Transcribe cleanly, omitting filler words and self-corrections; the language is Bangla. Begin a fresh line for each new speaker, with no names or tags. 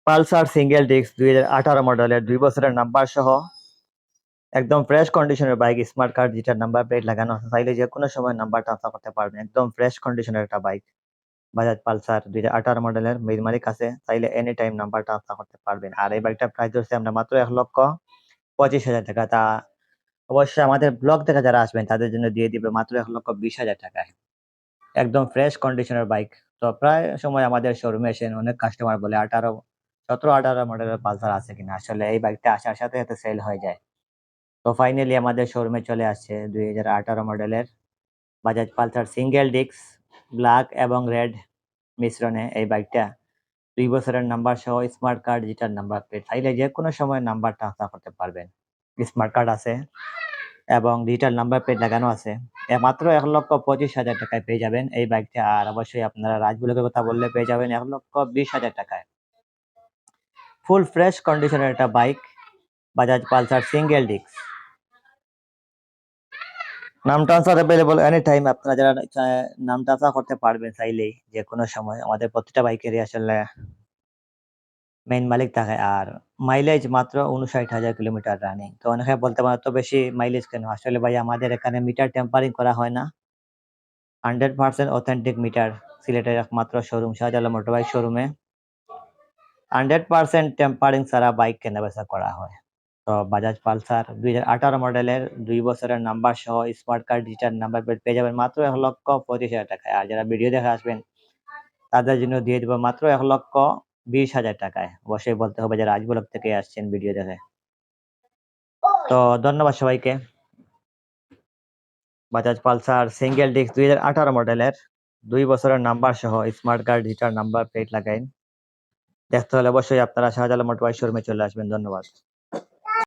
পালসার সিঙ্গেল ডিস্ক 2018 মডেলের 2 বছরের নাম্বার সহ একদম ফ্রেশ কন্ডিশনের বাইক, স্মার্ট কার্ড যেটার নাম্বার প্লেট লাগানো আছে, চাইলে যে কোনো সময় নাম্বার ট্রান্সফার করতে পারবেন। একদম ফ্রেশ কন্ডিশনের একটা বাইক, বাজাজ পালসার 2018 মডেলের মালিক আছে, চাইলে এনি টাইম নাম্বার ট্রান্সফার করতে পারবেন। আর এই বাইকটার প্রাইস হচ্ছে আমরা মাত্র 1,25,000 টাকা। তা অবশ্যই আমাদের ব্লগ থেকে যারা আসবেন তাদের জন্য দিয়ে দিবে মাত্র 1,20,000 টাকায়। একদম ফ্রেশ কন্ডিশনের বাইক। তো প্রায় সময় আমাদের শোরুমে এসে অনেক কাস্টমার বলে 17-18 মডেলের পালসার আছে কিনা। আসলে এই বাইকটা আসার সাথে সাথে সেল হয়ে যায়। তো ফাইনালি আমাদের শোরুমে চলে আসছে 2018 মডেলের Bajaj Pulsar single disc black এবং রেড মিশ্রণে এই বাইকটা। 2 বছরের নাম্বার সহ স্মার্ট কার্ড যেটার নাম্বার প্লেট, চাইলে যে কোনো সময় নাম্বার ট্রান্সফার করতে পারবেন। স্মার্ট কার্ড আছে এবং ডিজিটাল নাম্বার প্লেট লাগানো আছে। মাত্র 1,25,000 টাকায় পেয়ে যাবেন এই বাইকটা। আর অবশ্যই আপনারা রাজবুলের কথা বললে পেয়ে যাবেন 1,20,000 টাকায়। ফুল ফ্রেশ কন্ডিশনের একটা bike, Bajaj Pulsar single disc. নাম ট্রান্সফার অ্যাভেলেবল এনি টাইম। আপনারা যারা নাম ট্রান্সফার করতে পারবেন চাইলেই যে কোনো সময়। আমাদের প্রতিটা বাইকেরই আসলে মেইন মালিক থাকে। আর মাইলেজ মাত্র 59,000 কিলোমিটার রানিং। তো অনেকে বলতে পারেন এত বেশি মাইলেজ কেন? আসলে ভাই আমাদের এখানে মিটার টেম্পারিং করা হয় না। 100% অথেন্টিক মিটার, সিলেটের একমাত্র শোরুম শাহজালাল মোটরবাইক শোরুমে 100% টেম্পারিং ছাড়া বাইক কেনাবেচা করা হয়। তো বাজাজ পালসার 2018 মডেলের 2 বছরের নাম্বার সহ smart card digital number plate পেয়ে যাবেন মাত্র 1,25,000 টাকায়। আর যারা ভিডিও দেখে আসবেন তাদের জন্য দিয়ে দিব মাত্র 1,20,000 টাকায়। অবশ্যই বলতে হবে যে রাজবলক থেকে আসছেন ভিডিও দেখে। তো ধন্যবাদ সবাইকে। বাজাজ পালসার সিঙ্গেল ডিস্ক 2018 মডেলের 2 বছরের নাম্বার সহ smart card digital number plate লাগাইন। দেখতে হলে অবশ্যই আপনারা শাহজালাল মোটরবাইক শোরুমে চলে আসবেন। ধন্যবাদ।